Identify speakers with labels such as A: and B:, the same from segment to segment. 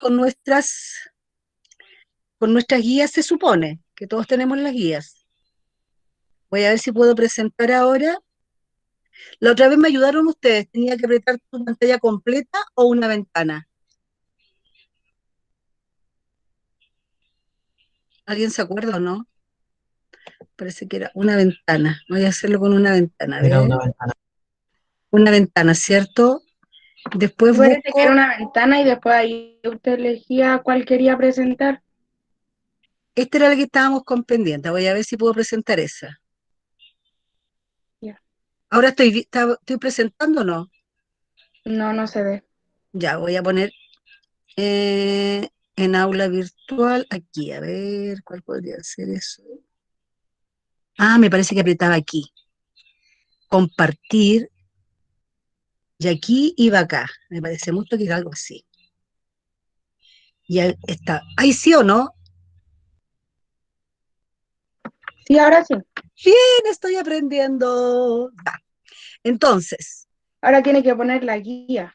A: con nuestras guías, se supone que todos tenemos las guías. Voy a ver si puedo presentar ahora. La otra vez me ayudaron ustedes, tenía que apretar tu pantalla completa o una ventana. ¿Alguien se acuerda o no? Parece que era una ventana. Voy a hacerlo con una ventana, a
B: Era
A: ver.
B: una ventana.
A: Una ventana, ¿cierto? Después
C: Me parece que
A: busco,
C: era una ventana y después ahí usted elegía cuál quería presentar.
A: esta era la que estábamos con pendiente, voy a ver si puedo presentar esa.
C: Ya.
A: Ahora estoy presentando o no.
C: No, no se ve.
A: Ya, voy a poner en aula virtual, aquí, a ver, ¿cuál podría ser eso? Ah, me parece que apretaba aquí, compartir, y aquí iba acá, me parece mucho que era algo así. Y ahí está, ¿ahí sí o no?
C: Sí, ahora sí.
A: Bien, estoy aprendiendo. Ya. Entonces,
C: Ahora tiene que poner la guía,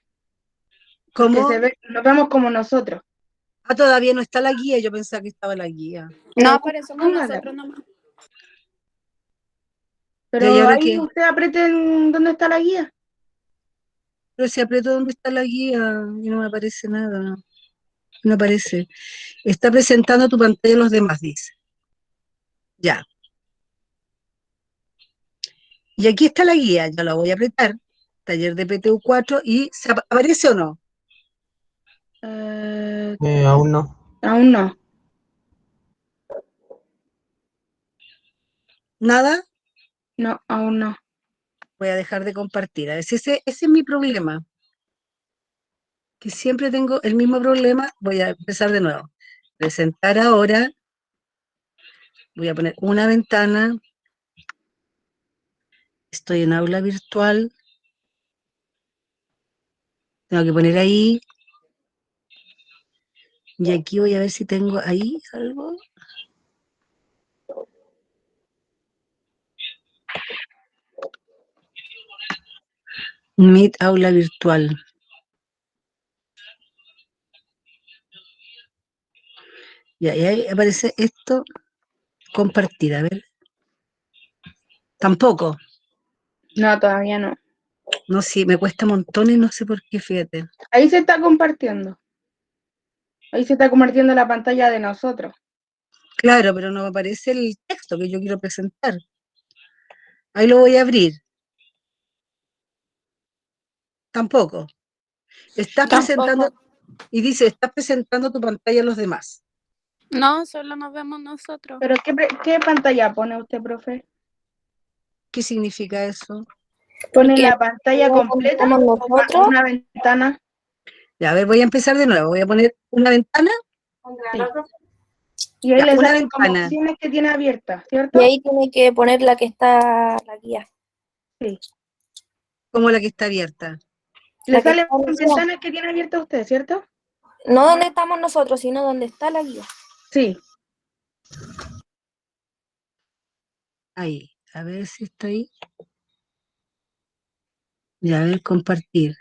C: porque
A: ¿cómo?
C: nos vemos como nosotros.
A: Ah, todavía no está la guía, yo pensaba que estaba la guía.
D: No
C: No,
D: aparecemos
C: póngala.
D: nosotros nomás.
A: Ya, ¿y
C: Pero
A: ahora
C: ahí
A: qué?
C: usted apriete en dónde está la guía.
A: Pero si aprieto dónde está la guía y no me aparece nada. No aparece. Está presentando tu pantalla a los demás, dice. Ya. Y aquí está la guía, ya la voy a apretar. Taller de PTU 4 y ¿aparece o no?
C: Eh,
B: Aún no.
C: Aún no.
A: ¿Nada?
C: No, aún no.
A: Voy a dejar de compartir. A ver si ese es mi problema. Que siempre tengo el mismo problema. Voy a empezar de nuevo. Presentar ahora. Voy a poner una ventana. Estoy en aula virtual. Tengo que poner ahí. Y aquí voy a ver si tengo ahí algo. Meet aula virtual. Y ahí aparece esto, compartir. A ver. Tampoco.
C: No, todavía no.
A: No sé, me cuesta montones, no sé por qué, fíjate.
C: Ahí se está compartiendo. Ahí se está compartiendo la pantalla de nosotros.
A: Claro, pero no me aparece el texto que yo quiero presentar. Ahí lo voy a abrir. Tampoco. Estás presentando,
D: Tampoco.
A: y dice, estás presentando tu pantalla a los demás.
D: No, solo nos vemos nosotros.
C: ¿Pero qué pantalla pone usted, profe?
A: ¿Qué significa eso?
C: ¿Pone
D: Porque
C: la pantalla
D: donde
C: completa
D: estamos
C: o
D: nosotros.
C: una ventana?
A: Ya, a ver, voy a empezar de nuevo. Voy a poner una ventana.
C: Sí. Y ahí
A: Ya,
C: le
A: una
C: salen como
A: ventana.
C: opciones que tiene abiertas,
D: Y
C: ¿cierto?
D: ahí tiene que poner la que está la guía.
C: Sí.
A: Como la que está abierta.
C: Le
D: La que está
C: salen
D: anunciada.
C: ventanas que tiene abiertas usted, ¿cierto?
D: No donde estamos nosotros, sino donde está la guía.
C: Sí.
A: Ahí. A ver si está ahí. Ya, a ver, compartir.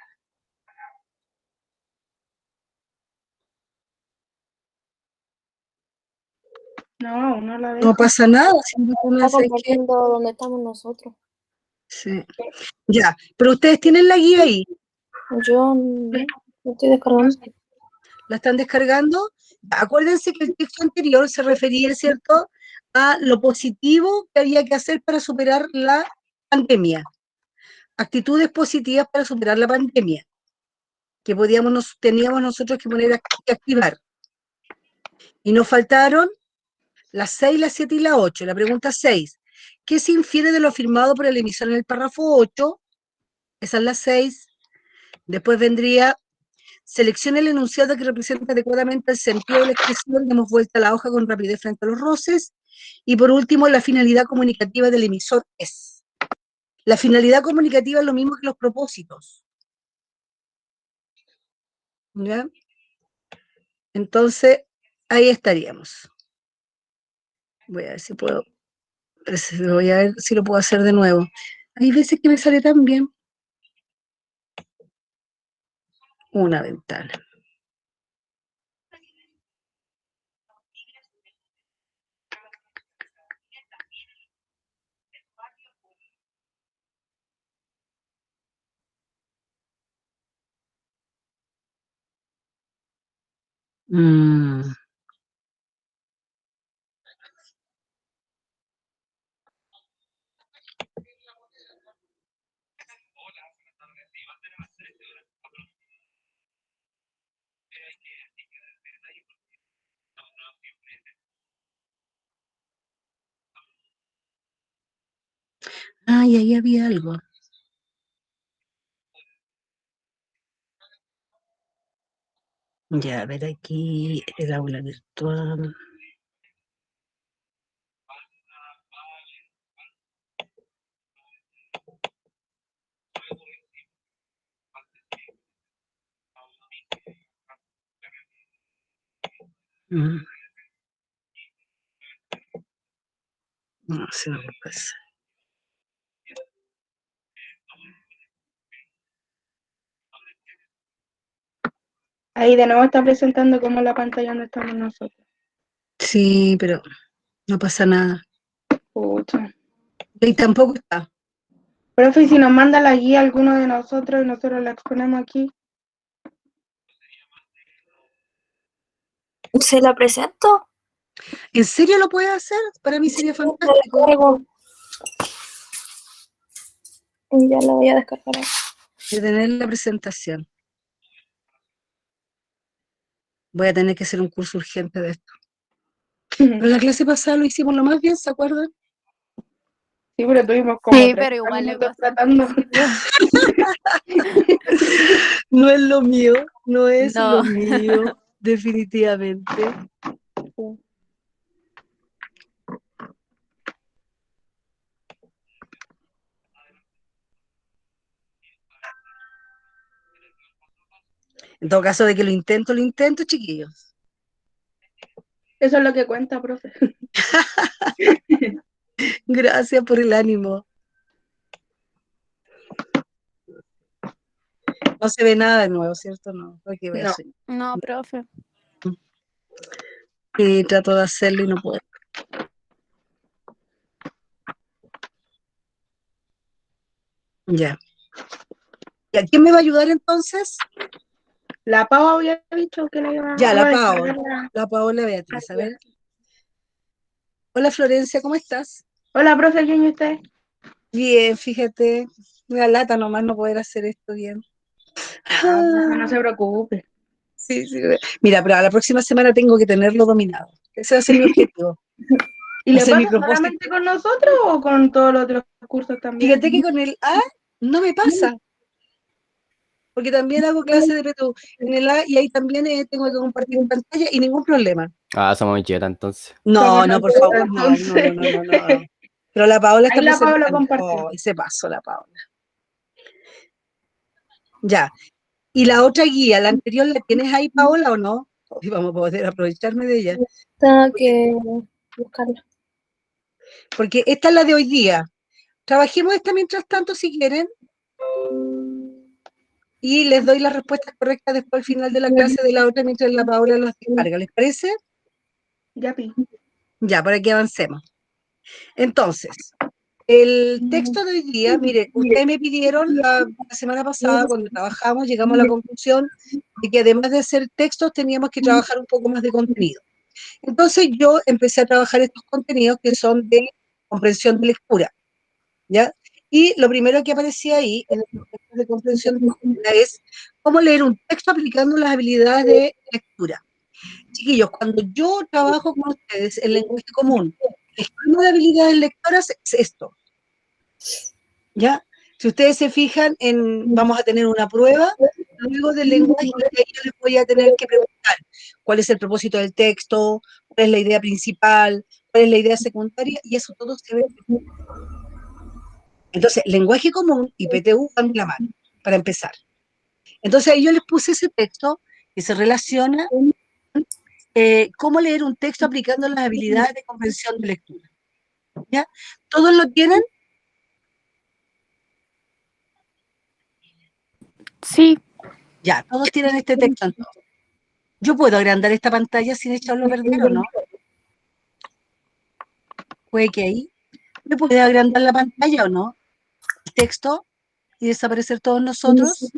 C: No, no la
A: No
C: deja.
A: pasa nada. Siempre tú me
D: Está
A: haces que.
D: compartiendo donde estamos nosotros.
A: Sí. Ya, pero ustedes tienen la guía ahí.
D: Yo no, no estoy descargando.
A: ¿La están descargando? Acuérdense que el texto anterior se refería, ¿cierto?, a lo positivo que había que hacer para superar la pandemia. Actitudes positivas para superar la pandemia, que teníamos nosotros que poner que activar. Y nos faltaron las 6, las 7 y la 8. La pregunta 6. ¿Qué se infiere de lo afirmado por el emisor en el párrafo 8? Esa es la 6. Después vendría: selecciona el enunciado que representa adecuadamente el sentido de la expresión, demos vuelta a la hoja con rapidez frente a los roces. Y por último, la finalidad comunicativa del emisor es. La finalidad comunicativa es lo mismo que los propósitos. ¿Ya? Entonces, ahí estaríamos. Voy a ver si puedo, voy a ver si lo puedo hacer de nuevo. Hay veces que me sale tan bien. Una ventana. Mm. Ay, ahí había algo. Ya, a ver aquí, el aula virtual. Mm. No sé lo que pasa.
C: Ahí de nuevo está presentando como la pantalla donde estamos nosotros.
A: Sí, pero no pasa nada.
C: Pucha.
A: Y tampoco está.
C: Profe, ¿y si nos manda la guía alguno de nosotros y nosotros la exponemos aquí?
D: ¿Se la presento?
A: ¿En serio lo puede hacer? Para mí sería
D: La
A: fantástico
D: descargo. Ya la voy a descargar.
A: de tener la presentación. Voy a tener que hacer un curso urgente de esto. Pero la clase pasada lo hicimos lo más bien, ¿se acuerdan?
C: Sí, pero tuvimos como
B: Sí,
C: 30
B: pero igual le
C: minutos
B: pasa al
C: tratando.
B: principio.
A: No es lo mío, no es
B: No.
A: lo mío, definitivamente. En todo caso, de que lo intento, chiquillos.
C: Eso es lo que cuenta, profe.
A: Gracias por el ánimo. No se ve nada de nuevo, ¿cierto? No, porque voy a
C: No.
A: soñar.
B: No, profe.
A: Y trato de hacerlo y no puedo. Ya. ¿Y a quién me va a ayudar entonces?
C: La Pau había dicho que la iba
A: Ya, la
C: a
A: Pau.
C: descargar.
A: La Paola Beatriz. A ver. Hola Florencia, ¿cómo estás?
C: Hola, profe, ¿quién es usted?
A: Bien, fíjate. Me da lata nomás no poder hacer esto bien.
C: Ah, profe, no se preocupe.
A: Sí, sí. Mira, pero a la próxima semana tengo que tenerlo dominado. Ese va a ser mi objetivo.
C: ¿Y
A: Va a
C: le
A: ser mi
C: pasa
A: propósito.
C: solamente con nosotros o con todos los otros cursos también?
A: Fíjate que con el A no me pasa, porque también hago clases de PTU en el A y ahí también tengo que compartir pantalla y ningún problema.
E: Ah, somos cheta entonces.
A: No,
C: Somos
A: no, por
C: nosotros,
A: favor, no.
C: entonces.
A: Pero la Paola está
C: Ahí la Pau lo
A: presentando.
C: compartió.
A: Oh, ese paso, la Paola. Ya. ¿Y la otra guía, la anterior, la tienes ahí, Paola, o no? Hoy vamos a poder aprovecharme de ella.
D: Tengo que buscarla.
A: Porque esta es la de hoy día. Trabajemos esta mientras tanto, si quieren, y les doy las respuestas correctas después al final de la clase de la otra mientras la Paola las descarga. ¿Les parece?
C: Ya, pi.
A: Ya, para que avancemos. Entonces, el texto de hoy día, mire, ustedes me pidieron la semana pasada, cuando trabajamos, llegamos a la conclusión de que además de hacer textos, teníamos que trabajar un poco más de contenido. Entonces, yo empecé a trabajar estos contenidos que son de comprensión de lectura, ¿ya? Y lo primero que aparecía ahí, en el texto de comprensión de lectura, es cómo leer un texto aplicando las habilidades de lectura. Chiquillos, cuando yo trabajo con ustedes en lenguaje común, el esquema de habilidades lectoras es esto, ¿ya? Si ustedes se fijan, vamos a tener una prueba luego del lenguaje y ahí yo les voy a tener que preguntar cuál es el propósito del texto, cuál es la idea principal, cuál es la idea secundaria, y eso todo se ve. Entonces, lenguaje común y PTU van de la mano, para empezar. Entonces, ahí yo les puse ese texto que se relaciona cómo leer un texto aplicando las habilidades de comprensión de lectura. ¿Ya? ¿Todos lo tienen?
B: Sí.
A: Ya, todos tienen este texto entonces. ¿Yo puedo agrandar esta pantalla sin echarlo a perder o no? Puede que ahí. ¿Me puede agrandar la pantalla o no? El texto y desaparecer todos nosotros.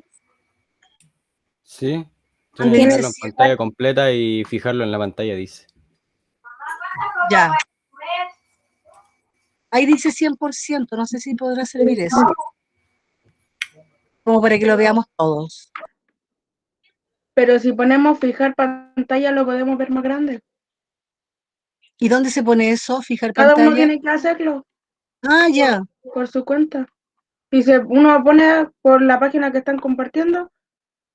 E: Sí. Tienes que
A: También
E: tenerlo en
A: es-
E: pantalla completa y fijarlo en la pantalla, dice.
A: Ya. Ahí dice 100%, no sé si podrá servir eso. Como para que lo veamos todos.
C: Pero si ponemos fijar pantalla, lo podemos ver más grande.
A: ¿Y dónde se pone eso? Fijar
C: Cada uno
A: pantalla.
C: tiene que hacerlo
A: Ah, ya.
C: por su cuenta. Si uno pone por la página que están compartiendo,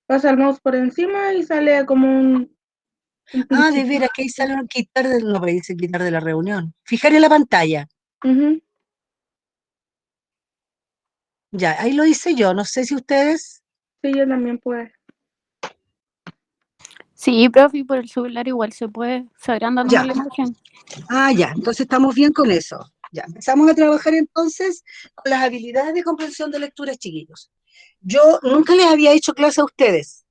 C: pasa el mouse por encima y sale como un
A: Ah, de
C: flechito.
A: veras, que ahí sale un quitar no, pero dice quitar de la reunión. Fijar en la pantalla.
C: Ujú.
A: Ya, ahí lo hice yo. No sé si ustedes.
C: Sí, yo también puedo.
B: Sí, profe, por el celular igual se puede, se agranda
A: Ya.
B: nomás la imagen.
A: Ah, ya. Entonces estamos bien con eso. Ya. Empezamos a trabajar entonces con las habilidades de comprensión de lectura, chiquillos. Yo nunca les había hecho clase a ustedes.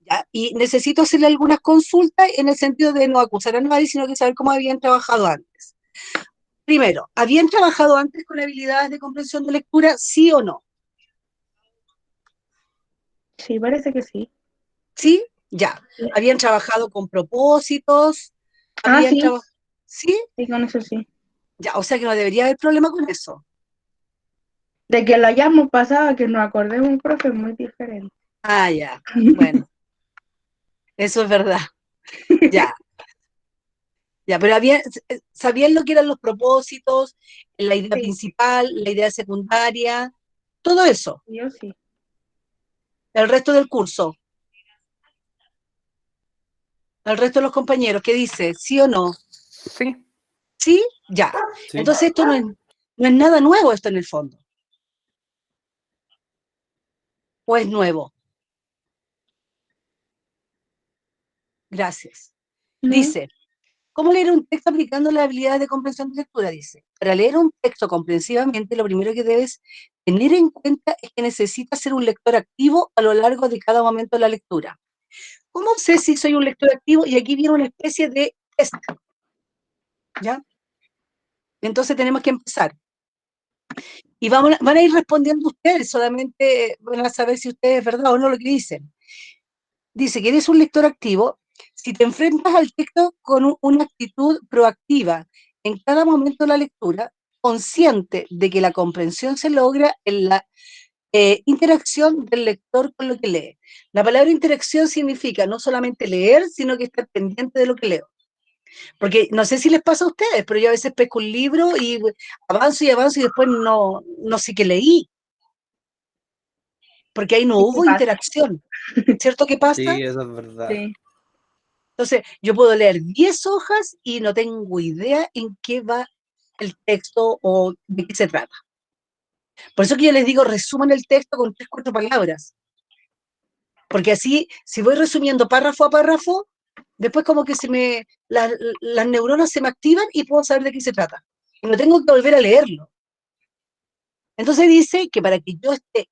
A: ¿Ya? Y necesito hacerle algunas consultas en el sentido de no acusar a nadie, sino que saber cómo habían trabajado antes. Primero, ¿habían trabajado antes con habilidades de comprensión de lectura, sí o no?
C: Sí, parece que sí.
A: ¿Sí? Ya. ¿Habían trabajado con propósitos?
C: Ah,
A: ¿Habían
C: sí,
A: trabajado? ¿Sí?
C: sí, con eso sí.
A: Ya, o sea que no debería haber problema con eso.
C: De que lo hayamos pasado a que nos acordemos, profe, es muy diferente.
A: Ah, ya. Bueno, eso es verdad. Ya. Ya, pero ¿sabían lo que eran los propósitos, la idea
C: Sí,
A: principal, la idea secundaria? Todo eso.
C: yo sí.
A: El resto del curso. El resto de los compañeros, ¿qué dice? ¿Sí o no?
E: Sí.
A: ¿Sí? Ya.
E: Sí.
A: Entonces esto no es nada nuevo esto en el fondo. ¿O es nuevo? Gracias.
C: ¿No?
A: Dice, ¿cómo leer un texto aplicando las habilidades de comprensión de lectura? Dice, para leer un texto comprensivamente, lo primero que debes tener en cuenta es que necesitas ser un lector activo a lo largo de cada momento de la lectura. ¿Cómo sé si soy un lector activo? Y aquí viene una especie de test, ¿ya? Entonces tenemos que empezar. Y van a ir respondiendo ustedes, solamente van a saber si ustedes es verdad o no lo que dicen. Dice que eres un lector activo si te enfrentas al texto con una actitud proactiva en cada momento de la lectura, consciente de que la comprensión se logra en la interacción del lector con lo que lee. La palabra interacción significa no solamente leer, sino que estar pendiente de lo que leo. Porque no sé si les pasa a ustedes, pero yo a veces pesco un libro y avanzo y después no sé qué leí, porque ahí no
C: Sí,
A: hubo
C: pasa.
A: interacción. ¿Cierto que pasa?
E: Sí, eso es verdad.
C: Sí.
A: Entonces, yo puedo leer 10 hojas y no tengo idea en qué va el texto o de qué se trata. Por eso que yo les digo, resuman el texto con 3, 4 palabras. Porque así, si voy resumiendo párrafo a párrafo, después como que las neuronas se me activan y puedo saber de qué se trata. Y no tengo que volver a leerlo. Entonces dice que para que yo esté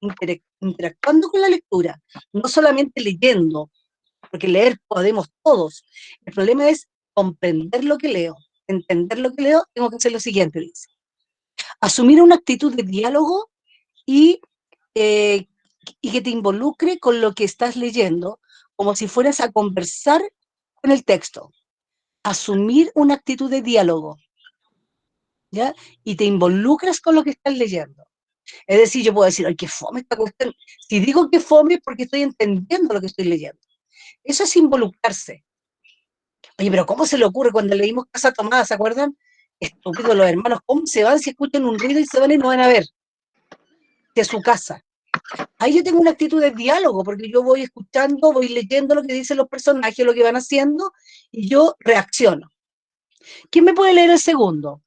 A: interactuando con la lectura, no solamente leyendo, porque leer podemos todos, el problema es comprender lo que leo, entender lo que leo, tengo que hacer lo siguiente, dice. Asumir una actitud de diálogo y, eh, y que te involucre con lo que estás leyendo, como si fueras a conversar con el texto. Asumir una actitud de diálogo, ¿ya? Y te involucras con lo que estás leyendo. Es decir, yo puedo decir, ay, qué fome esta cuestión. Si digo que fome es porque estoy entendiendo lo que estoy leyendo. Eso es involucrarse. Oye, pero ¿cómo se le ocurre cuando leímos Casa Tomada, ¿se acuerdan? Estúpidos los hermanos, ¿cómo se van si escuchan un ruido y se van y no van a ver de su casa? Ahí yo tengo una actitud de diálogo, porque yo voy escuchando, voy leyendo lo que dicen los personajes, lo que van haciendo, y yo reacciono. ¿Quién me puede leer el segundo?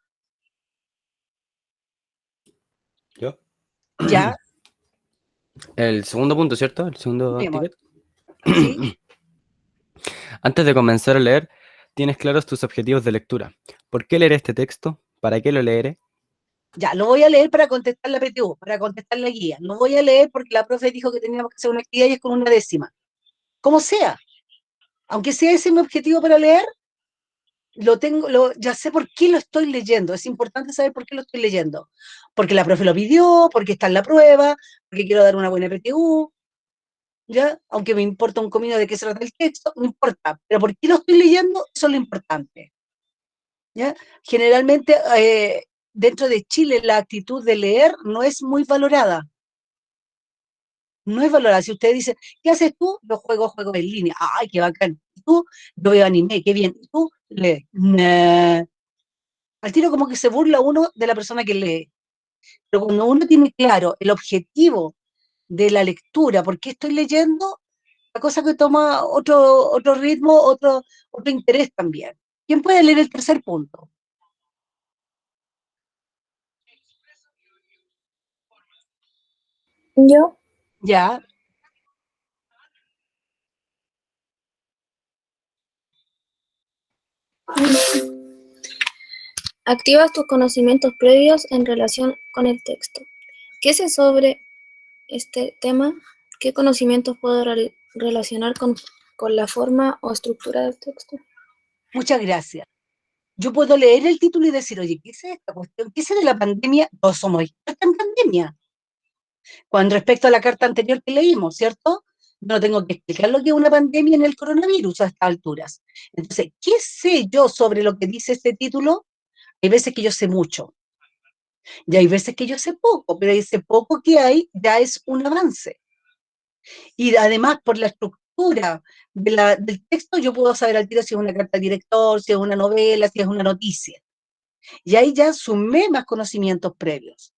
E: ¿Yo?
A: ¿Ya?
E: El segundo punto, ¿cierto? El segundo
A: Mi amor.
E: ticket.
A: ¿Sí?
E: Antes de comenzar a leer, tienes claros tus objetivos de lectura. ¿Por qué leer este texto? ¿Para qué lo leeré?
A: Ya, lo voy a leer para contestar la PTU, para contestar la guía. No voy a leer porque la profe dijo que teníamos que hacer una actividad y es con una décima. Como sea. Aunque sea ese mi objetivo para leer, ya sé por qué lo estoy leyendo. Es importante saber por qué lo estoy leyendo. Porque la profe lo pidió, porque está en la prueba, porque quiero dar una buena PTU. ¿ya? Aunque me importa un comino de qué se trata el texto, no importa. Pero ¿por qué lo estoy leyendo? Eso es lo importante, ¿ya? Generalmente, dentro de Chile, la actitud de leer no es muy valorada. No es valorada. Si usted dice, ¿qué haces tú? Yo juego juegos en línea. ¡Ay, qué bacán! ¿Y tú? Yo veo anime, qué bien. ¿Y tú? Lees. Nah. Al tiro como que se burla uno de la persona que lee. Pero cuando uno tiene claro el objetivo de la lectura, por qué estoy leyendo, la cosa que toma otro ritmo, otro interés también. ¿Quién puede leer el tercer punto?
D: Yo,
A: Ya,
D: activas tus conocimientos previos en relación con el texto. ¿Qué sé sobre este tema? ¿Qué conocimientos puedo relacionar con la forma o estructura del texto?
A: muchas gracias. Yo puedo leer el título y decir, oye, ¿qué es esta cuestión? ¿Qué es de la pandemia? Todos somos expertos en pandemia. Con respecto a la carta anterior que leímos, ¿cierto? No tengo que explicar lo que es una pandemia en el coronavirus a estas alturas. Entonces, ¿qué sé yo sobre lo que dice este título? Hay veces que yo sé mucho y hay veces que yo sé poco, pero ese poco que hay ya es un avance. Y además, por la estructura del texto, yo puedo saber al tiro si es una carta al director, si es una novela, si es una noticia. Y ahí ya sumé más conocimientos previos.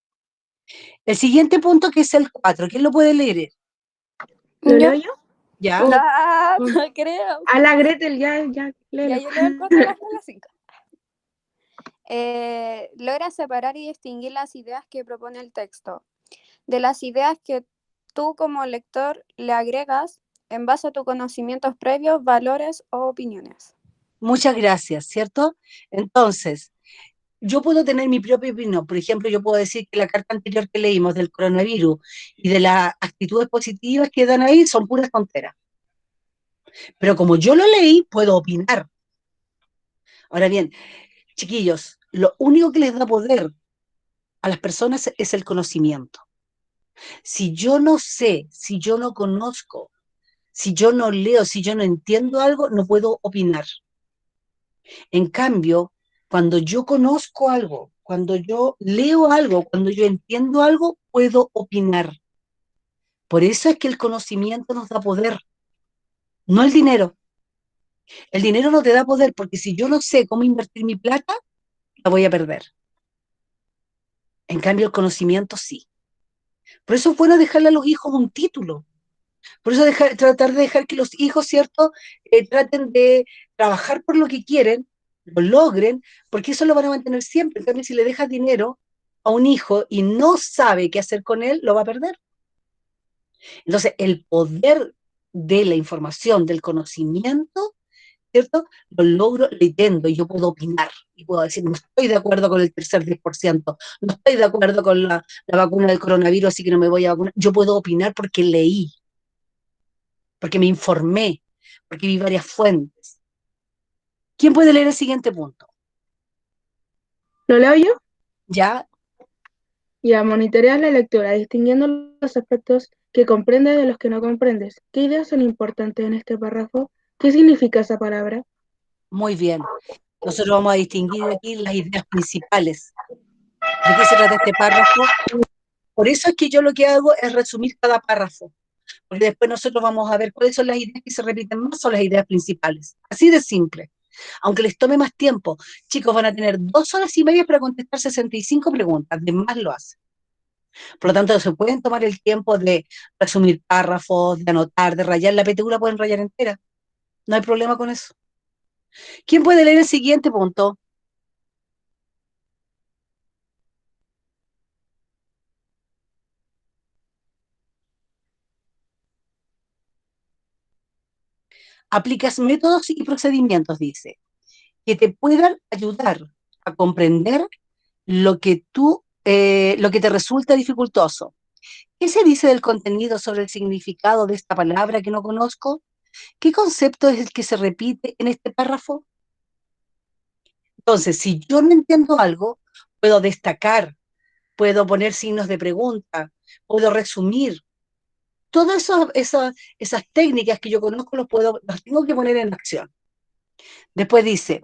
A: El siguiente punto, que es el 4, ¿quién lo puede leer?
C: ¿Lo
B: Yo,
C: leo yo?
A: ¿Ya?
B: no creo.
C: A la Gretel, ya,
B: Ya
C: léelo.
B: yo leo el 4, la 5. Logra separar y distinguir las ideas que propone el texto de las ideas que tú como lector le agregas en base a tus conocimientos previos, valores o opiniones.
A: Muchas gracias, ¿cierto? Entonces, yo puedo tener mi propia opinión. Por ejemplo, yo puedo decir que la carta anterior que leímos del coronavirus y de las actitudes positivas que dan ahí son puras tonteras. Pero como yo lo leí, puedo opinar. Ahora bien, chiquillos, lo único que les da poder a las personas es el conocimiento. Si yo no sé, si yo no conozco, si yo no leo, si yo no entiendo algo, no puedo opinar. En cambio, cuando yo conozco algo, cuando yo leo algo, cuando yo entiendo algo, puedo opinar. Por eso es que el conocimiento nos da poder, no el dinero. El dinero no te da poder porque si yo no sé cómo invertir mi plata, la voy a perder. En cambio, el conocimiento sí. Por eso es bueno dejarle a los hijos un título. Por eso tratar de dejar que los hijos, ¿cierto?, traten de trabajar por lo que quieren, lo logren, porque eso lo van a mantener siempre. En cambio, si le dejas dinero a un hijo y no sabe qué hacer con él, lo va a perder. Entonces, el poder de la información, del conocimiento, ¿cierto? Lo logro leyendo y yo puedo opinar y puedo decir, no estoy de acuerdo con el tercer 10%, no estoy de acuerdo con la vacuna del coronavirus, así que no me voy a vacunar. Yo puedo opinar porque leí, porque me informé, porque vi varias fuentes. ¿Quién puede leer el siguiente punto?
C: ¿Lo leo yo?
A: ¿Ya?
C: Ya, monitoreas la lectura, distinguiendo los aspectos que comprendes de los que no comprendes. ¿Qué ideas son importantes en este párrafo? ¿Qué significa esa palabra?
A: Muy bien. Nosotros vamos a distinguir aquí las ideas principales. ¿De qué se trata este párrafo? Por eso es que yo lo que hago es resumir cada párrafo, porque después nosotros vamos a ver cuáles son las ideas que se repiten más, son las ideas principales. Así de simple. Aunque les tome más tiempo, chicos, van a tener 2 horas y media para contestar 65 preguntas, de más lo hacen. Por lo tanto, se pueden tomar el tiempo de resumir párrafos, de anotar, de rayar la PTU, la pueden rayar entera. No hay problema con eso. ¿Quién puede leer el siguiente punto? Aplicas métodos y procedimientos, dice, que te puedan ayudar a comprender lo que te resulta dificultoso. ¿Qué se dice del contenido sobre el significado de esta palabra que no conozco? ¿Qué concepto es el que se repite en este párrafo? Entonces, si yo no entiendo algo, puedo destacar, puedo poner signos de pregunta, puedo resumir, Todas esas técnicas que yo conozco las tengo que poner en acción. Después dice,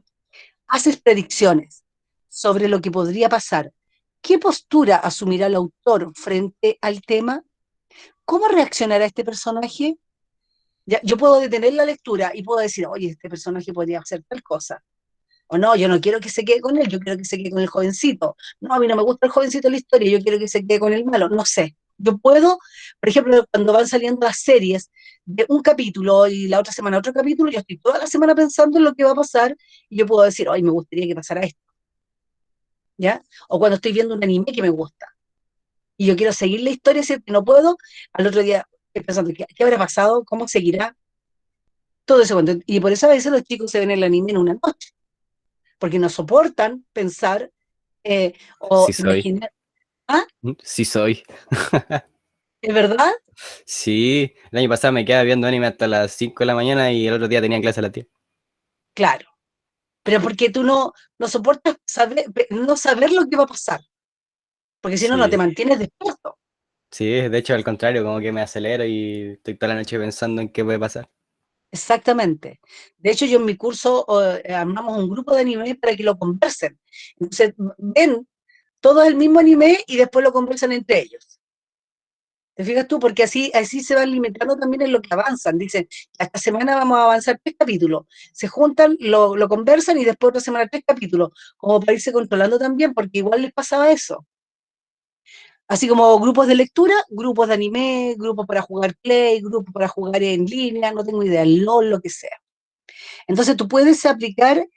A: haces predicciones sobre lo que podría pasar. ¿Qué postura asumirá el autor frente al tema? ¿Cómo reaccionará este personaje? Ya, yo puedo detener la lectura y puedo decir, oye, este personaje podría hacer tal cosa. O no, yo no quiero que se quede con él, yo quiero que se quede con el jovencito. No, a mí no me gusta el jovencito de la historia, yo quiero que se quede con el malo. No sé. Yo puedo, por ejemplo, cuando van saliendo las series de un capítulo y la otra semana otro capítulo, yo estoy toda la semana pensando en lo que va a pasar y yo puedo decir, ay, me gustaría que pasara esto. ¿Ya? O cuando estoy viendo un anime que me gusta y yo quiero seguir la historia, si no puedo, al otro día estoy pensando, ¿qué habrá pasado? ¿Cómo seguirá? Todo eso. Y por eso a veces los chicos se ven el anime en una noche, porque no soportan pensar o
E: Sí soy.
A: imaginar. ¿Ah?
E: Sí soy.
A: ¿Es verdad?
E: Sí, el año pasado me quedaba viendo anime hasta las 5 de la mañana y el otro día tenía clase a las 10.
A: Claro. Pero porque tú no soportas no saber lo que va a pasar, porque si no, no te
E: Sí,
A: mantienes despierto.
E: sí, de hecho al contrario, como que me acelero y estoy toda la noche pensando en qué puede pasar.
A: Exactamente. De hecho, yo en mi curso armamos un grupo de anime para que lo conversen. Entonces, ven todo el mismo anime y después lo conversan entre ellos. ¿Te fijas tú? Porque así se van limitando también en lo que avanzan. Dicen, esta semana vamos a avanzar 3 capítulos. Se juntan, lo conversan y después otra semana 3 capítulos, como para irse controlando también, porque igual les pasaba eso. Así como grupos de lectura, grupos de anime, grupos para jugar Play, grupos para jugar en línea, no tengo idea, LOL, lo que sea. Entonces tú puedes aplicar,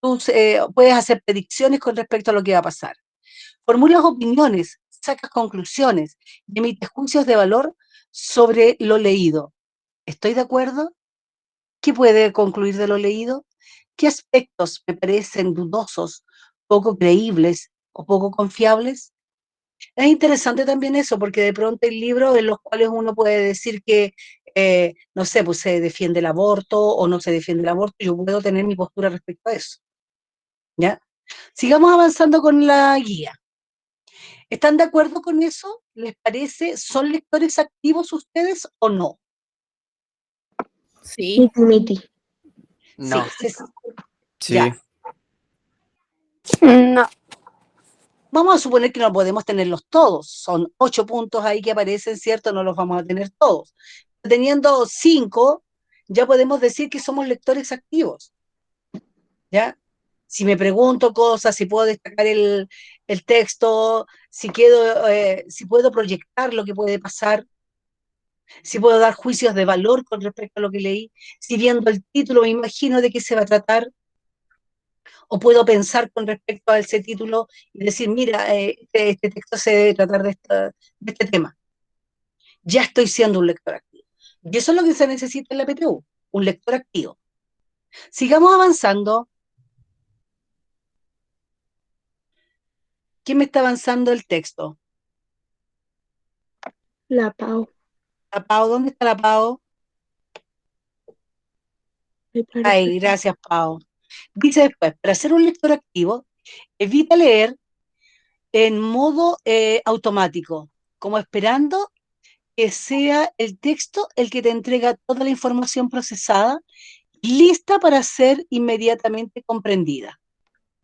A: puedes hacer predicciones con respecto a lo que va a pasar. Formulas opiniones, sacas conclusiones y emites juicios de valor sobre lo leído. ¿Estoy de acuerdo? ¿Qué puede concluir de lo leído? ¿Qué aspectos me parecen dudosos, poco creíbles o poco confiables? Es interesante también eso, porque de pronto hay libros en los cuales uno puede decir que, no sé, pues se defiende el aborto o no se defiende el aborto, yo puedo tener mi postura respecto a eso, ¿ya? Sigamos avanzando con la guía. ¿Están de acuerdo con eso? ¿Les parece? ¿Son lectores activos ustedes o no?
B: Sí.
C: Miti, miti.
E: No.
A: Sí,
E: Sí,
A: ya.
B: No.
A: Vamos a suponer que no podemos tenerlos todos. Son 8 puntos ahí que aparecen, ¿cierto? No los vamos a tener todos. Teniendo 5, ya podemos decir que somos lectores activos, ¿ya? Si me pregunto cosas, si puedo destacar el texto, si puedo proyectar lo que puede pasar, si puedo dar juicios de valor con respecto a lo que leí, si viendo el título me imagino de qué se va a tratar, o puedo pensar con respecto a ese título y decir, mira, este texto se debe tratar de este tema. Ya estoy siendo un lector activo. Y eso es lo que se necesita en la PTU, un lector activo. Sigamos avanzando. ¿Quién me está avanzando el texto?
C: La Pau.
A: ¿La Pau? ¿Dónde está la Pau?
C: Me parece.
A: Ay, gracias, Pau. Dice después, para ser un lector activo, evita leer en modo automático, como esperando que sea el texto el que te entrega toda la información procesada, lista para ser inmediatamente comprendida,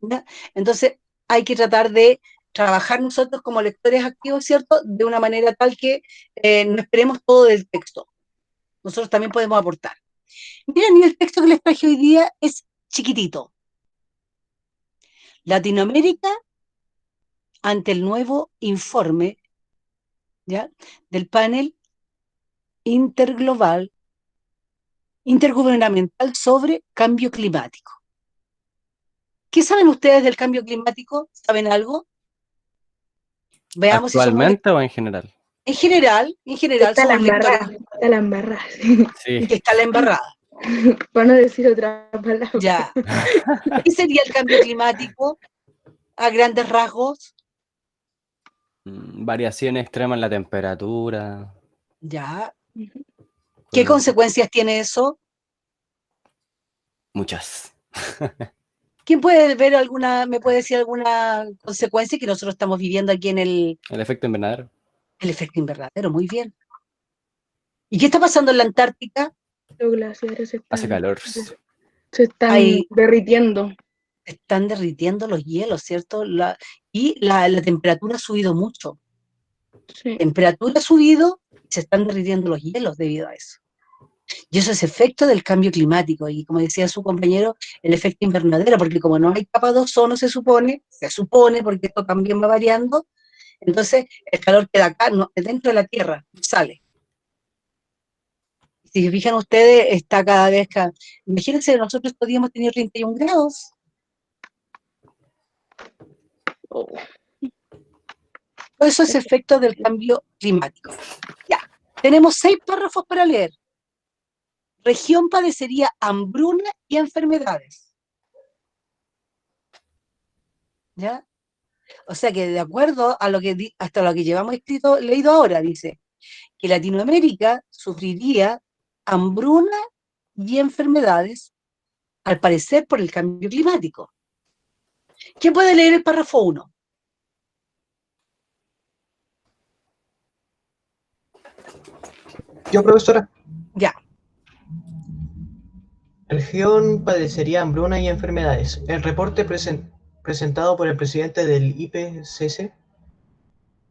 A: ¿ya? Entonces, hay que tratar de trabajar nosotros como lectores activos, ¿cierto? De una manera tal que no esperemos todo del texto. Nosotros también podemos aportar. Miren, y el texto que les traje hoy día es chiquitito. Latinoamérica ante el nuevo informe, ¿ya?, del panel intergubernamental sobre cambio climático. ¿Qué saben ustedes del cambio climático? ¿Saben algo? Veamos si somos
E: ¿actualmente o en general?
A: en general
C: Está la
A: somos lectores
C: embarrada. Está la embarrada.
A: y
E: Sí.
A: que está la embarrada.
C: Para no decir otra palabra.
A: Ya. ¿Qué sería el cambio climático a grandes rasgos?
E: Variación extrema en la temperatura.
A: Ya.
C: Ujú.
A: ¿Qué
E: cosas-
A: consecuencias tiene eso?
E: Muchas.
A: ¿Quién puede ver me puede decir alguna consecuencia que nosotros estamos viviendo aquí en el
E: El efecto invernadero.
A: efecto invernadero? Muy bien. ¿Y qué está pasando en la Antártica?
C: Los glaciares
E: Hace calor.
C: se están
A: Hay-
C: derritiendo.
A: Están derritiendo los hielos, ¿cierto? Y la temperatura ha subido mucho.
C: Sí.
A: Temperatura ha subido y se están derritiendo los hielos debido a eso. Y eso es efecto del cambio climático. Y como decía su compañero, el efecto invernadero, porque como no hay capa de ozono, se supone, porque esto también va variando, entonces el calor queda acá, dentro de la Tierra, sale. Si se fijan ustedes, está cada vez... Imagínense, nosotros podíamos tener 31 grados.
C: Oh.
A: Todo eso es efecto del cambio climático. Ya, tenemos 6 párrafos para leer. Región padecería hambruna y enfermedades. ¿Ya? O sea que de acuerdo a lo que hasta lo que llevamos leído ahora, dice que Latinoamérica sufriría hambruna y enfermedades, al parecer por el cambio climático. ¿Quién puede leer el párrafo 1?
F: Yo, profesora.
A: Ya.
F: Región padecería hambruna y enfermedades. El reporte presentado por el presidente del IPCC,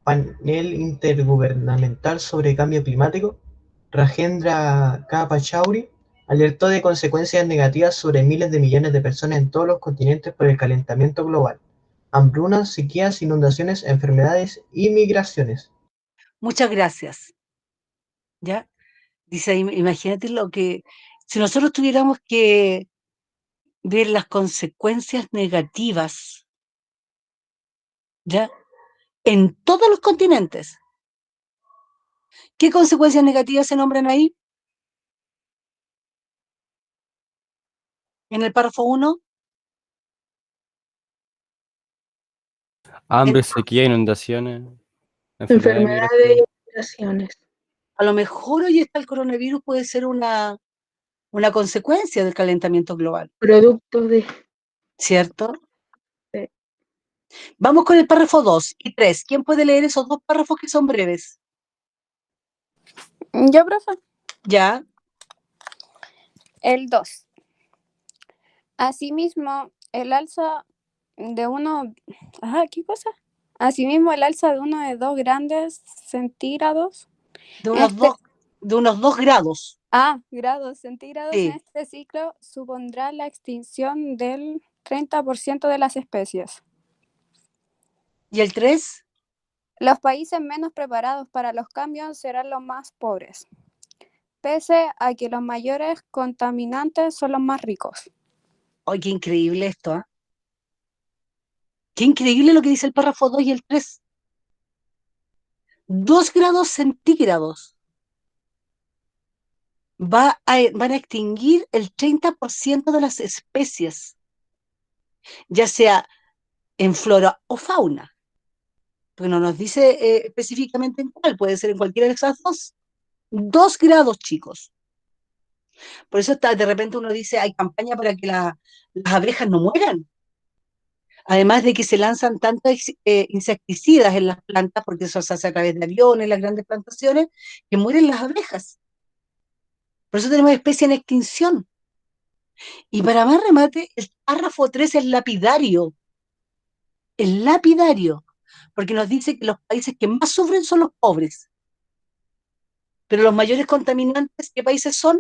F: Panel Intergubernamental sobre Cambio Climático, Rajendra K. Pachauri, alertó de consecuencias negativas sobre miles de millones de personas en todos los continentes por el calentamiento global. Hambrunas, sequías, inundaciones, enfermedades y migraciones.
A: Muchas gracias. ¿Ya? Dice, imagínate lo que... Si nosotros tuviéramos que ver las consecuencias negativas, ¿ya? En todos los continentes. ¿Qué consecuencias negativas se nombran ahí? En el párrafo 1.
E: Hambre, sequía, inundaciones, enfermedades,
C: Enfermedades
E: migraciones.
C: y migraciones.
A: A lo mejor hoy está el coronavirus, puede ser una consecuencia del calentamiento global,
C: Productos de...
A: ¿cierto?
C: Sí.
A: Vamos con el párrafo 2 y 3. ¿Quién puede leer esos 2 párrafos que son breves?
B: Yo, profe.
A: Ya.
B: El 2. Asimismo, el alza de uno... ¿qué cosa? Asimismo, el alza de 2 grados centígrados
A: De unos 2 grados.
B: grados centígrados
A: Sí.
B: en este ciclo supondrá la extinción del 30% de las especies.
A: ¿Y el 3?
B: Los países menos preparados para los cambios serán los más pobres, pese a que los mayores contaminantes son los más ricos.
A: ¡Ay, qué increíble esto! Qué increíble lo que dice el párrafo 2 y el 3. 2 grados centígrados. Van a extinguir el 30% de las especies, ya sea en flora o fauna. Porque no nos dice específicamente en cuál, puede ser en cualquiera de esas 2. 2 grados, chicos. Por eso de repente uno dice, hay campaña para que las abejas no mueran. Además de que se lanzan tantos insecticidas en las plantas, porque eso se hace a través de aviones, las grandes plantaciones, que mueren las abejas. Por eso tenemos especies en extinción. Y para más remate, el párrafo 3 es lapidario. Es lapidario, porque nos dice que los países que más sufren son los pobres. Pero los mayores contaminantes, ¿qué países son?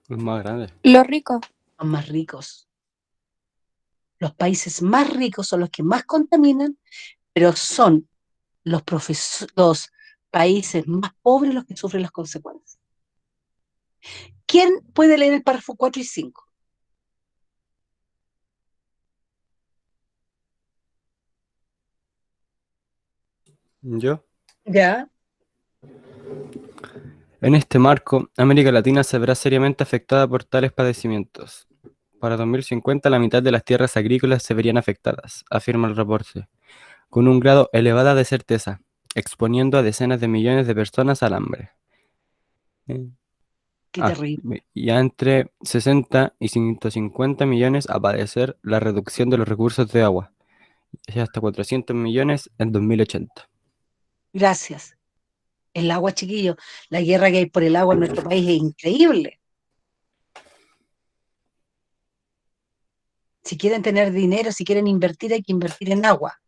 E: Los más grandes.
B: Los ricos.
A: Los más ricos. Los países más ricos son los que más contaminan, pero son los países más pobres los que sufren las consecuencias. ¿Quién puede leer el párrafo 4 y 5?
E: ¿Yo?
A: Ya.
E: En este marco, América Latina se verá seriamente afectada por tales padecimientos. Para 2050, la mitad de las tierras agrícolas se verían afectadas, afirma el reporte, con un grado elevado de certeza, exponiendo a decenas de millones de personas al hambre.
A: Qué terrible.
E: Y a entre 60 y 150 millones a padecer la reducción de los recursos de agua, y hasta 400 millones en 2080.
A: Gracias. El agua, chiquillo, la guerra que hay por el agua en nuestro país es increíble. Si quieren tener dinero, si quieren invertir, hay que invertir en agua.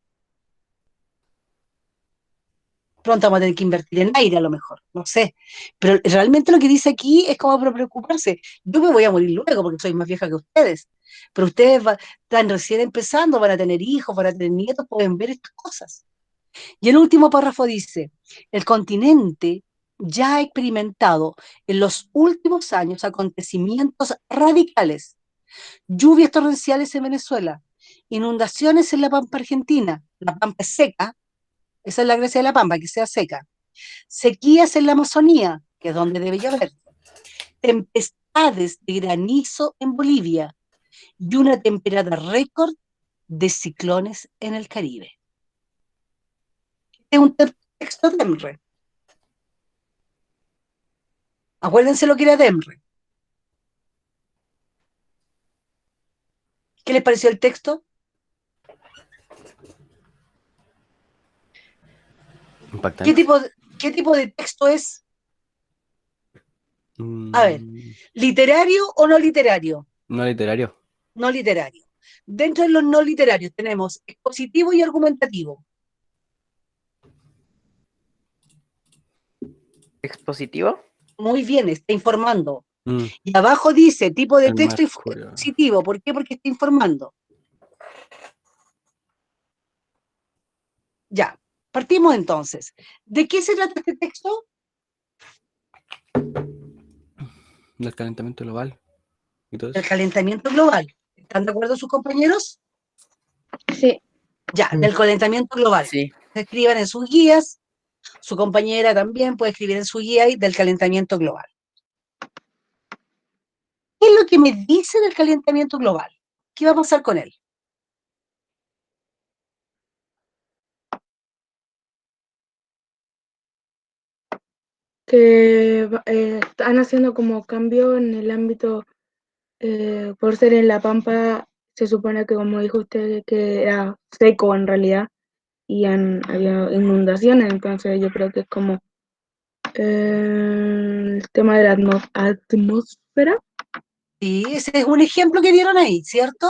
A: Pronto vamos a tener que invertir en aire a lo mejor, no sé. Pero realmente lo que dice aquí es como para preocuparse. Yo me voy a morir luego porque soy más vieja que ustedes. Pero ustedes están recién empezando, van a tener hijos, van a tener nietos, pueden ver estas cosas. Y el último párrafo dice, el continente ya ha experimentado en los últimos años acontecimientos radicales, lluvias torrenciales en Venezuela, inundaciones en la Pampa Argentina, la Pampa es seca, esa es la gracia de la Pampa, que sea seca, sequías en la Amazonía, que es donde debe llover, tempestades de granizo en Bolivia y una temporada récord de ciclones en el Caribe. Es un texto de Demre. Acuérdense lo que era Demre. ¿Qué les pareció el texto?
E: Impactante.
A: ¿Qué tipo de texto es? A ver, ¿literario o no literario?
E: No literario.
A: No literario. Dentro de los no literarios tenemos expositivo y argumentativo.
G: ¿Expositivo?
A: Muy bien, está informando.
E: Mm,
A: Y abajo dice tipo de
E: el
A: texto
E: Mercurio.
A: expositivo. ¿Por qué? Porque está informando. Ya, partimos entonces. ¿De qué se trata este texto?
E: Del calentamiento global. Y todo
A: Del
E: eso.
A: calentamiento global. ¿Están de acuerdo sus compañeros?
C: Sí.
A: Ya, del calentamiento global.
G: Sí.
A: Escriban en sus guías. Su compañera también puede escribir en su guía y del calentamiento global. ¿Qué es lo que me dice del calentamiento global? ¿Qué va a pasar con él?
C: Que están haciendo como cambio en el ámbito, por ser en La Pampa, se supone que, como dijo usted, que era seco en realidad y había inundaciones, entonces yo creo que es como el tema de la atmósfera.
A: Sí, ese es un ejemplo que dieron ahí, ¿cierto?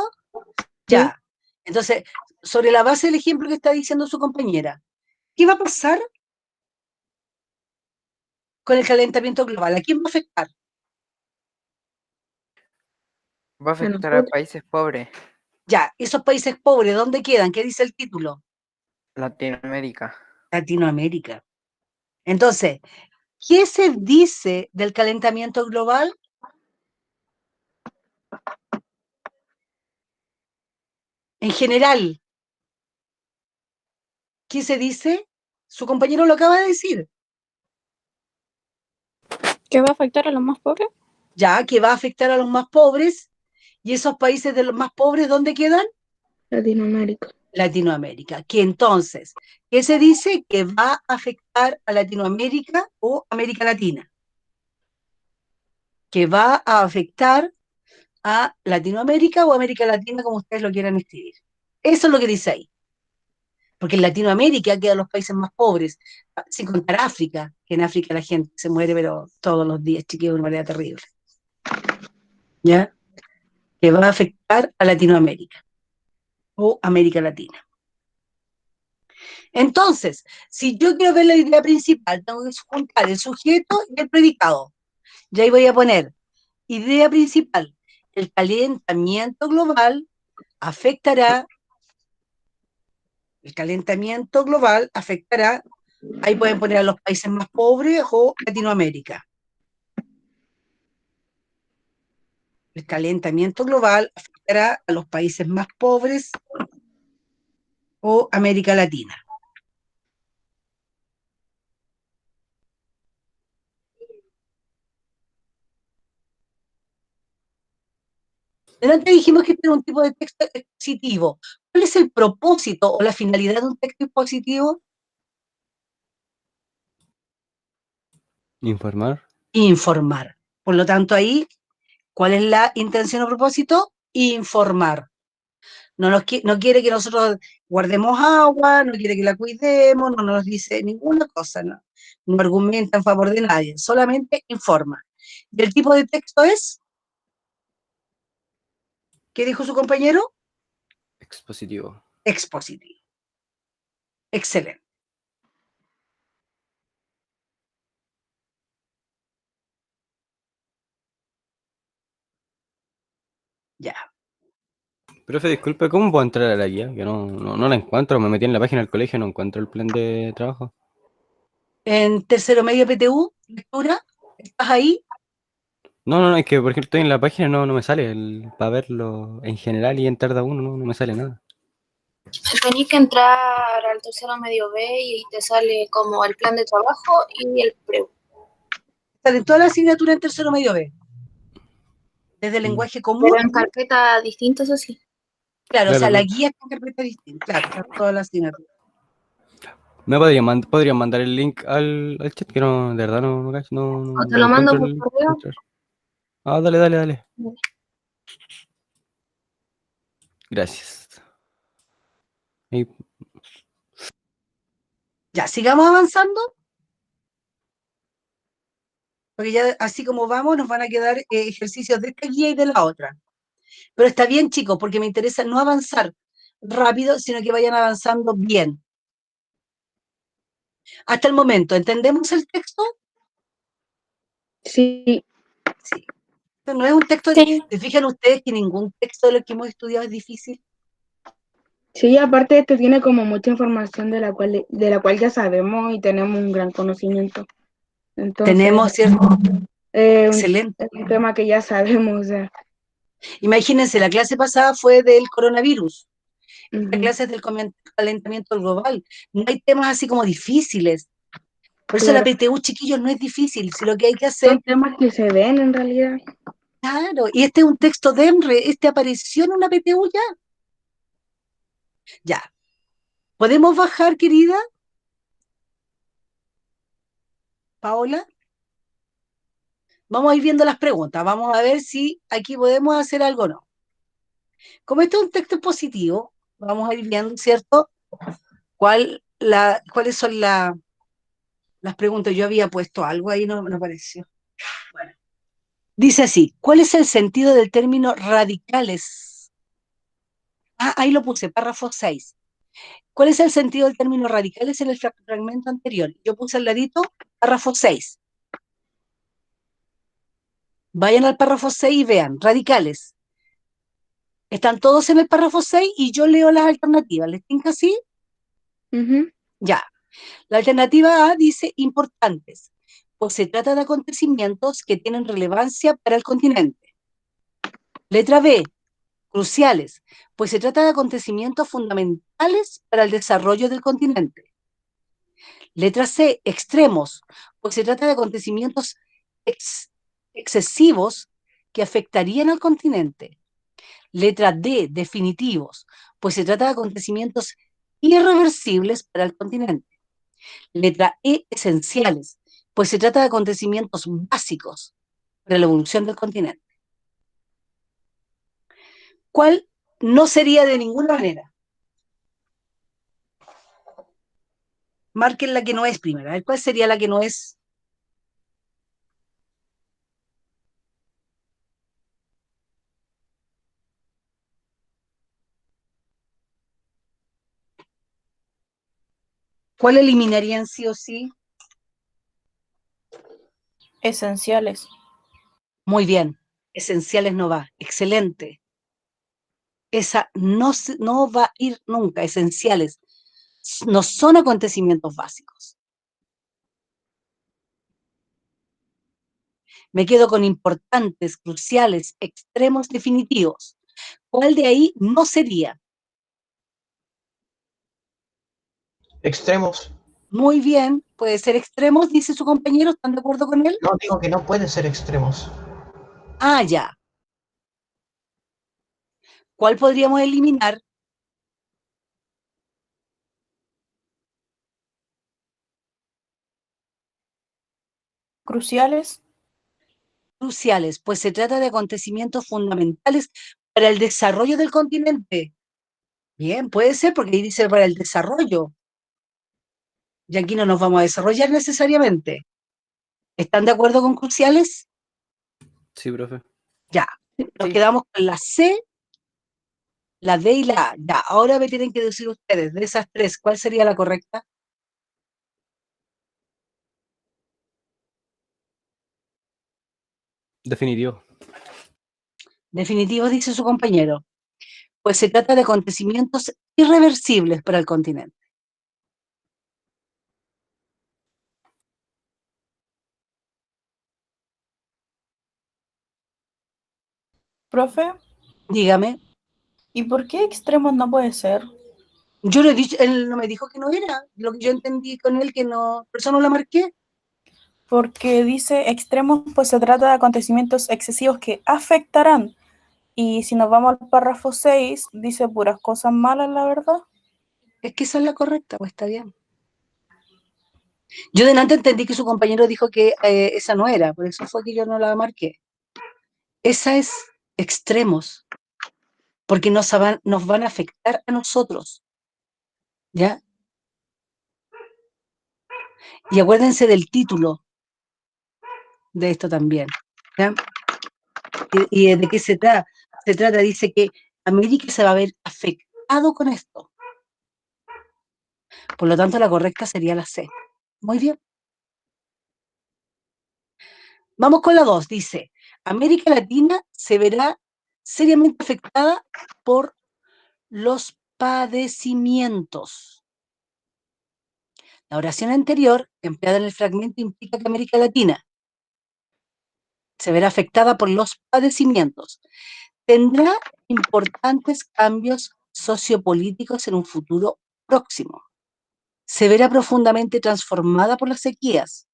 A: Ya. Entonces, sobre la base del ejemplo que está diciendo su compañera, ¿qué va a pasar con el calentamiento global? ¿A quién va a afectar?
G: Va a afectar a países pobres.
A: Ya, esos países pobres, ¿dónde quedan? ¿Qué dice el título?
G: Latinoamérica.
A: Latinoamérica. Entonces, ¿qué se dice del calentamiento global? En general, ¿qué se dice? Su compañero lo acaba de decir.
B: ¿Qué va a afectar a los más pobres?
A: Ya, que va a afectar a los más pobres. ¿Y esos países de los más pobres dónde quedan?
C: Latinoamérica.
A: Latinoamérica. Que entonces, ¿qué se dice? Que va a afectar a Latinoamérica o América Latina. Que va a afectar a Latinoamérica o América Latina, como ustedes lo quieran escribir. Eso es lo que dice ahí. Porque en Latinoamérica quedan los países más pobres, sin contar África, que en África la gente se muere, pero todos los días, chiquillos, de una manera terrible. ¿Ya? Que va a afectar a Latinoamérica o América Latina. Entonces, si yo quiero ver la idea principal, tengo que juntar el sujeto y el predicado. Y ahí voy a poner idea principal. El calentamiento global afectará, ahí pueden poner a los países más pobres o Latinoamérica. El calentamiento global afectará a los países más pobres o América Latina. Delante dijimos que este era un tipo de texto expositivo. ¿Cuál es el propósito o la finalidad de un texto expositivo?
E: Informar.
A: Informar. Por lo tanto, ahí, ¿cuál es la intención o propósito? Informar. No quiere que nosotros guardemos agua, no quiere que la cuidemos, no nos dice ninguna cosa, ¿no? no argumenta en favor de nadie, solamente informa. ¿Y el tipo de texto es? ¿Qué dijo su compañero?
E: Expositivo.
A: Expositivo. Excelente. Ya.
E: Profe, disculpe, ¿cómo puedo entrar a la guía? Que no la encuentro, me metí en la página del colegio y no encuentro el plan de trabajo.
A: En tercero medio PTU, lectura, ¿estás ahí?
E: No, es que por ejemplo estoy en la página y no me sale para verlo en general y entrar de a uno, no me sale nada.
D: Tenés que entrar al tercero medio B y te sale como el plan de trabajo y el preu.
A: Salen todas las asignaturas en tercero medio B. Desde el lenguaje común,
D: Pero en carpetas distintas así.
A: claro, o
E: Claro,
A: sea, la
E: claro.
A: guía está en carpeta distinta, claro, están todas las asignaturas.
E: ¿Me podrían mandar el link al chat? Que no, de verdad no cacho,
D: O te
E: no
D: lo mando
E: encuentro
D: por
E: el
D: correo.
E: entrar. Ah, dale. Gracias. Ahí,
A: Ya, sigamos avanzando, porque ya así como vamos nos van a quedar ejercicios de esta guía y de la otra. Pero está bien, chicos, porque me interesa no avanzar rápido, sino que vayan avanzando bien. Hasta el momento, ¿entendemos el texto?
C: Sí,
A: Sí. Pero no es un texto,
D: Sí.
A: ¿se fijan ustedes que ningún texto de lo que hemos estudiado es difícil?
C: sí, aparte este tiene como mucha información de la cual ya sabemos y tenemos un gran conocimiento. Entonces,
A: Tenemos, ¿cierto?
C: un,
A: Excelente.
C: es un tema que ya sabemos, o sea,
A: Imagínense, la clase pasada fue del coronavirus. Esta
C: ujú.
A: clase es del calentamiento global. No hay temas así como difíciles. Por eso la
C: Claro,
A: PTU, chiquillos, no es difícil. Si lo que hay que
C: son
A: hacer,
C: temas que se ven en realidad.
A: claro, y este es un texto de EMRE, este apareció en una PTU ya. Ya. ¿Podemos bajar, querida Paola? Vamos a ir viendo las preguntas. Vamos a ver si aquí podemos hacer algo o no. Como este es un texto positivo, vamos a ir viendo, ¿cierto? ¿Cuáles son las preguntas? Yo había puesto algo ahí, no apareció. Bueno. Dice así, ¿cuál es el sentido del término radicales? Ah, ahí lo puse, párrafo 6. ¿Cuál es el sentido del término radicales en el fragmento anterior? Yo puse al ladito, párrafo 6. Vayan al párrafo 6 y vean, radicales. Están todos en el párrafo 6 y yo leo las alternativas. ¿Les tinca así?
C: Ujú.
A: Ya. La alternativa A dice importantes, pues se trata de acontecimientos que tienen relevancia para el continente. Letra B, cruciales, pues se trata de acontecimientos fundamentales para el desarrollo del continente. Letra C, extremos, pues se trata de acontecimientos excesivos que afectarían al continente. Letra D, definitivos, pues se trata de acontecimientos irreversibles para el continente. Letra E, esenciales, pues se trata de acontecimientos básicos para la evolución del continente. ¿Cuál no sería de ninguna manera? Marquen la que no es primero. A ver, ¿cuál sería la que no es? ¿Cuál eliminarían sí o sí?
H: Esenciales.
A: Muy bien. Esenciales no va. Excelente. Esa no va a ir nunca. Esenciales. No son acontecimientos básicos. Me quedo con importantes, cruciales, extremos, definitivos. ¿Cuál de ahí no sería?
F: Extremos.
A: Muy bien, puede ser extremos, dice su compañero, ¿están de acuerdo con él?
F: No, digo que no pueden ser extremos.
A: Ah, ya. ¿Cuál podríamos eliminar?
H: Cruciales.
A: Cruciales, pues se trata de acontecimientos fundamentales para el desarrollo del continente. Bien, puede ser porque ahí dice para el desarrollo. Y aquí no nos vamos a desarrollar necesariamente. ¿Están de acuerdo con cruciales?
E: Sí, profe.
A: Ya. Nos
G: Sí.
A: quedamos con la C, la D y la A. Ya, ahora me tienen que decir ustedes, de esas tres, ¿cuál sería la correcta?
E: Definitivo.
A: Definitivo, dice su compañero. Pues se trata de acontecimientos irreversibles para el continente.
H: Profe,
A: Dígame.
H: ¿y por qué extremos no puede ser?
A: Yo le he dicho, él no me dijo que no era. Lo que yo entendí con él que no, por eso no la marqué.
H: Porque dice extremos, pues se trata de acontecimientos excesivos que afectarán. Y si nos vamos al párrafo 6, dice puras cosas malas, la verdad.
A: Es que esa es la correcta, pues está bien. Yo delante entendí que su compañero dijo que esa no era, por eso fue que yo no la marqué. Esa es extremos, porque nos van a afectar a nosotros, ¿ya? Y acuérdense del título de esto también, ¿ya? ¿Y de qué se trata? Se trata, dice que América se va a ver afectado con esto. Por lo tanto, la correcta sería la C. Muy bien. Vamos con la 2. Dice, América Latina se verá seriamente afectada por los padecimientos. La oración anterior, empleada en el fragmento, implica que América Latina se verá afectada por los padecimientos. Tendrá importantes cambios sociopolíticos en un futuro próximo. Se verá profundamente transformada por las sequías.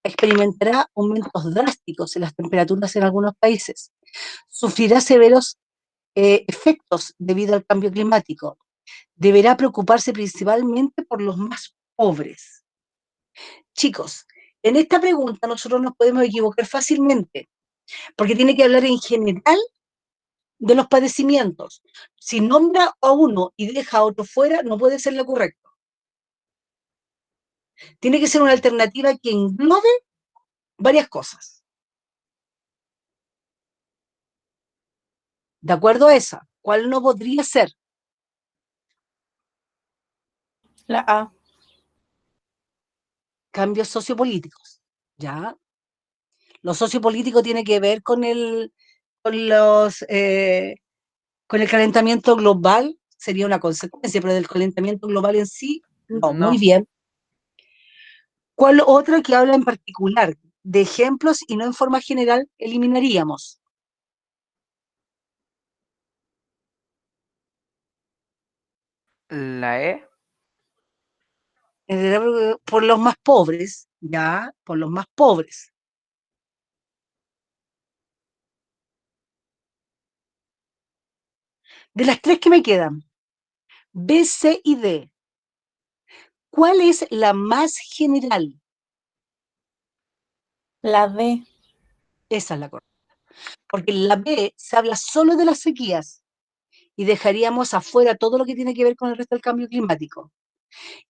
A: Experimentará aumentos drásticos en las temperaturas en algunos países. Sufrirá severos efectos debido al cambio climático. Deberá preocuparse principalmente por los más pobres. Chicos, en esta pregunta nosotros nos podemos equivocar fácilmente, porque tiene que hablar en general de los padecimientos. Si nombra a uno y deja a otro fuera, no puede ser lo correcto. Tiene que ser una alternativa que englobe varias cosas. De acuerdo a esa, ¿cuál no podría ser?
H: La A.
A: Cambios sociopolíticos, ¿ya? Lo sociopolítico tiene que ver con con los, con el calentamiento global, sería una consecuencia, pero del calentamiento global en sí, no, muy
G: No.
A: bien. ¿Cuál otra que habla en particular de ejemplos y no en forma general eliminaríamos?
G: La E.
A: Por los más pobres, ¿ya? Por los más pobres. De las tres que me quedan, B, C y D, ¿cuál es la más general?
H: La D.
A: Esa es la correcta. Porque en la B se habla solo de las sequías y dejaríamos afuera todo lo que tiene que ver con el resto del cambio climático.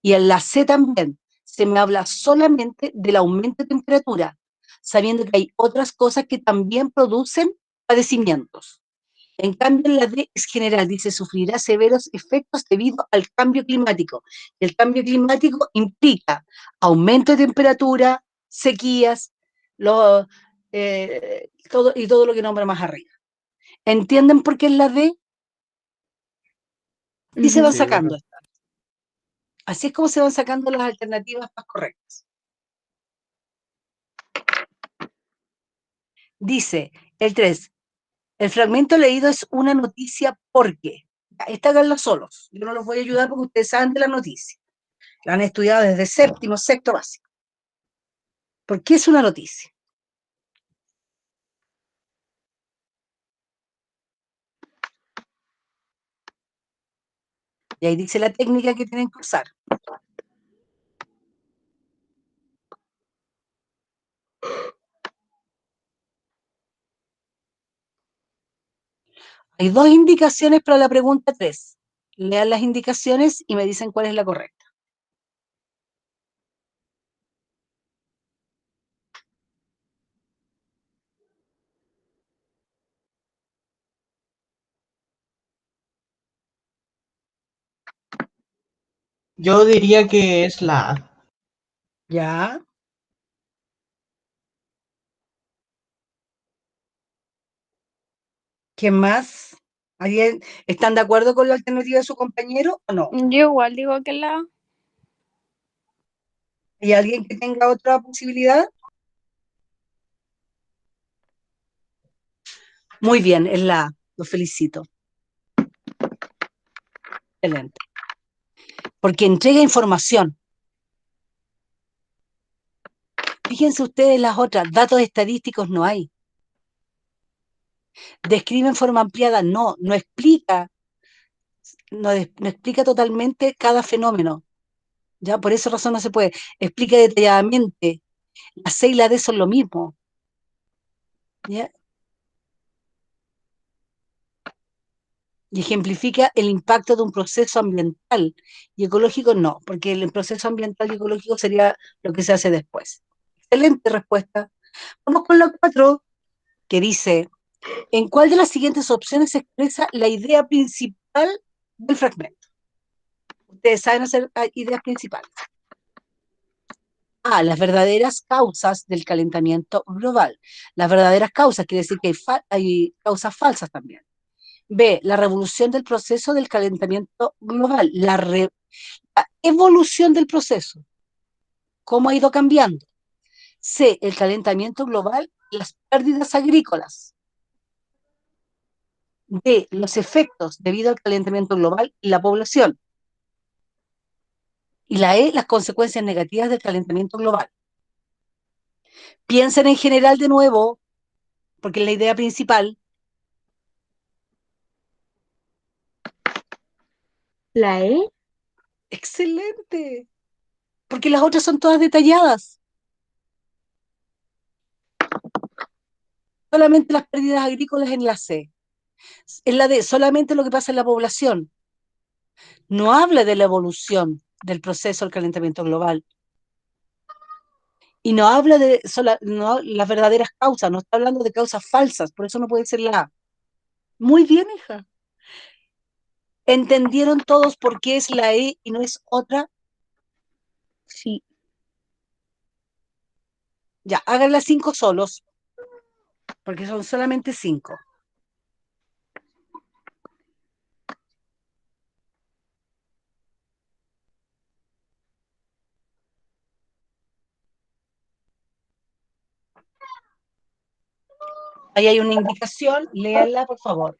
A: Y en la C también se me habla solamente del aumento de temperatura, sabiendo que hay otras cosas que también producen padecimientos. En cambio, en la D es general, dice, sufrirá severos efectos debido al cambio climático. El cambio climático implica aumento de temperatura, sequías, todo lo que nombra más arriba. ¿Entienden por qué es la D? Y se van
E: Sí, profe.
A: sacando. Así es como se van sacando las alternativas más correctas. Dice el 3, el fragmento leído es una noticia porque, esta háganla solos, yo no los voy a ayudar porque ustedes saben de la noticia, la han estudiado desde séptimo, sexto básico. ¿Por qué es una noticia? Y ahí dice la técnica que tienen que usar. Hay dos indicaciones para la pregunta 3. Lean las indicaciones y me dicen cuál es la correcta.
F: Yo diría que es la A.
A: ¿Ya? ¿Qué más? ¿Alguien están de acuerdo con la alternativa de su compañero o no?
B: Yo igual digo que la...
A: ¿Hay alguien que tenga otra posibilidad? Muy bien, es la A. Lo felicito. Excelente. Porque entrega información. Fíjense ustedes las otras, datos estadísticos no hay. Describe en forma ampliada, no explica, no explica totalmente cada fenómeno. Ya por esa razón no se puede. Explica detalladamente. La C y la D son lo mismo. ¿Ya? Y ejemplifica el impacto de un proceso ambiental y ecológico no, porque el proceso ambiental y ecológico sería lo que se hace después. Excelente respuesta. Vamos con la 4, que dice, ¿en cuál de las siguientes opciones se expresa la idea principal del fragmento? Ustedes saben hacer ideas principales. A, las verdaderas causas del calentamiento global. Las verdaderas causas quiere decir que hay causas falsas también. B, la revolución del proceso del calentamiento global. La evolución del proceso. ¿Cómo ha ido cambiando? C, el calentamiento global, las pérdidas agrícolas. D, los efectos debido al calentamiento global y la población. Y la E, las consecuencias negativas del calentamiento global. Piensen en general de nuevo, porque es la idea principal.
C: ¿La E?
A: Excelente. Porque las otras son todas detalladas. Solamente las pérdidas agrícolas en la C. En la D, solamente lo que pasa en la población. No habla de la evolución del proceso del calentamiento global. Y no habla de las verdaderas causas, no está hablando de causas falsas, por eso no puede ser la A. Muy bien, hija. ¿Entendieron todos por qué es la E y no es otra?
C: Sí.
A: Ya, hagan las 5 solos, porque son solamente 5. Ahí hay una indicación, léanla, por favor.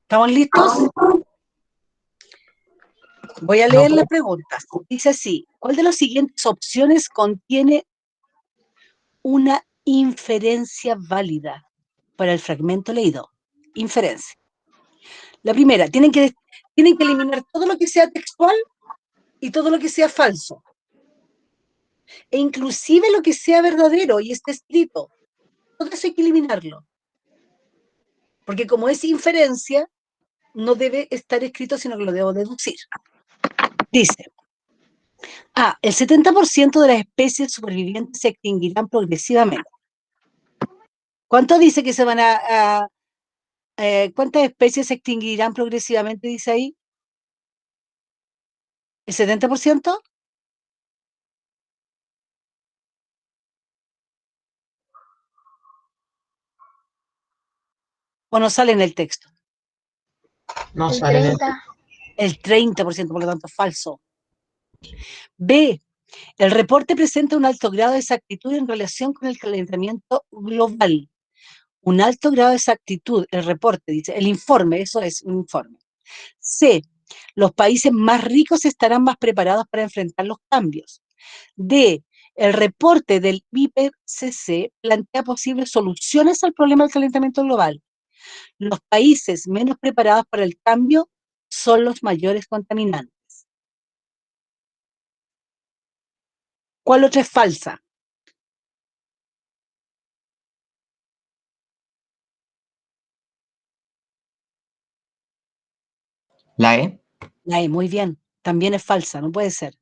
A: ¿Estamos listos? Voy a leer las preguntas. Dice así, ¿cuál de las siguientes opciones contiene una inferencia válida para el fragmento leído? Inferencia. La primera, tienen que eliminar todo lo que sea textual y todo lo que sea falso. E inclusive lo que sea verdadero y esté escrito. Todo eso hay que eliminarlo. Porque como es inferencia, no debe estar escrito, sino que lo debo deducir. Dice, A, el 70% de las especies supervivientes se extinguirán progresivamente. ¿Cuánto dice que se van cuántas especies se extinguirán progresivamente, dice ahí? ¿El 70%? ¿O no sale en el texto?
F: No
D: El
F: sale en el
D: 30.
A: El 30%, por lo tanto, falso. B, el reporte presenta un alto grado de exactitud en relación con el calentamiento global. Un alto grado de exactitud, el reporte dice, el informe, eso es un informe. C, los países más ricos estarán más preparados para enfrentar los cambios. D, El reporte del IPCC plantea posibles soluciones al problema del calentamiento global. Los países menos preparados para el cambio son los mayores contaminantes. ¿Cuál otra es falsa?
I: La E.
A: La E, muy bien. También es falsa, no puede ser.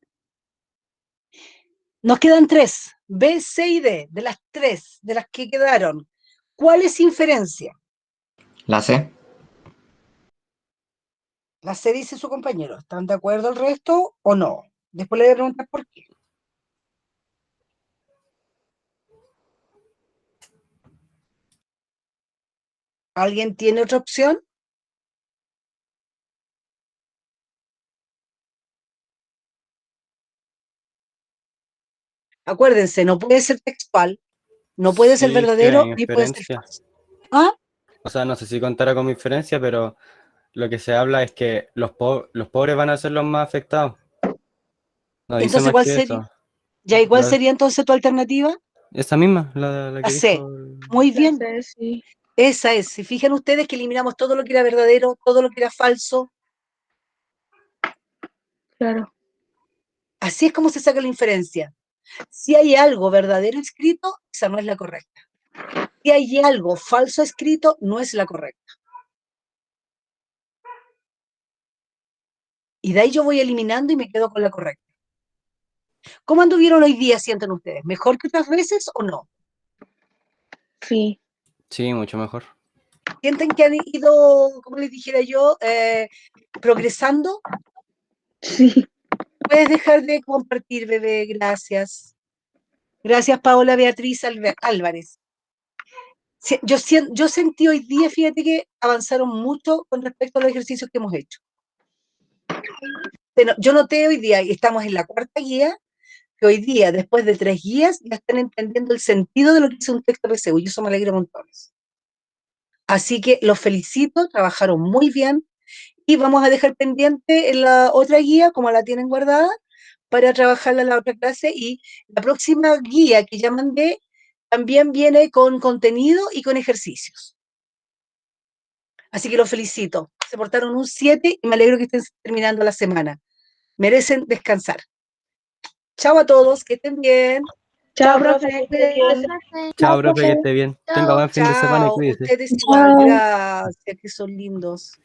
A: Nos quedan 3, B, C y D. De las 3, de las que quedaron, ¿cuál es inferencia?
I: La C.
A: La C dice su compañero. ¿Están de acuerdo el resto o no? Después le voy a preguntar por qué. ¿Alguien tiene otra opción? Acuérdense, no puede ser textual, no puede ser
E: Sí, es que
A: verdadero,
E: en
A: ni puede ser
E: inferencia.
A: falso. ¿Ah?
E: O sea, no sé si contará como inferencia, pero lo que se habla es que los pobres van a ser los más afectados. No dice
A: Entonces,
E: más
A: ¿cuál
E: que
A: sería?
E: eso.
A: ¿Ya y cuál
E: La-
A: sería entonces tu alternativa?
E: esa misma, la
A: La
E: que
A: C.
E: dijo.
A: Muy
C: La
A: bien,
C: C, sí.
A: esa es. Si fijan ustedes que eliminamos todo lo que era verdadero, todo lo que era falso,
C: Claro.
A: así es como se saca la inferencia. Si hay algo verdadero escrito, esa no es la correcta. Si hay algo falso escrito, no es la correcta. Y de ahí yo voy eliminando y me quedo con la correcta. ¿Cómo anduvieron hoy día, sienten ustedes? ¿Mejor que otras veces o no?
C: Sí.
E: Sí, mucho mejor.
A: ¿Sienten que han ido, como les dijera yo, progresando?
C: Sí.
A: Puedes dejar de compartir, bebé, gracias. Gracias, Paola Beatriz Álvarez. Yo sentí hoy día, fíjate que avanzaron mucho con respecto a los ejercicios que hemos hecho. Pero yo noté hoy día, y estamos en la 4ª guía, que hoy día, después de 3 guías, ya están entendiendo el sentido de lo que es un texto PSU, y eso me alegra montones. Así que los felicito, trabajaron muy bien, y vamos a dejar pendiente en la otra guía, como la tienen guardada, para trabajarla en la otra clase, y la próxima guía que ya mandé también viene con contenido y con ejercicios. Así que los felicito, se portaron un 7 y me alegro que estén terminando la semana. Merecen descansar. Chao a todos, que estén bien.
C: Chao,
A: profe,
C: profe.
A: cuídense.
E: Chao, profe, que esté bien. Tenga buen fin de semana y
A: Chao,
E: cuídese.
A: ustedes igual, gracias, que son lindos.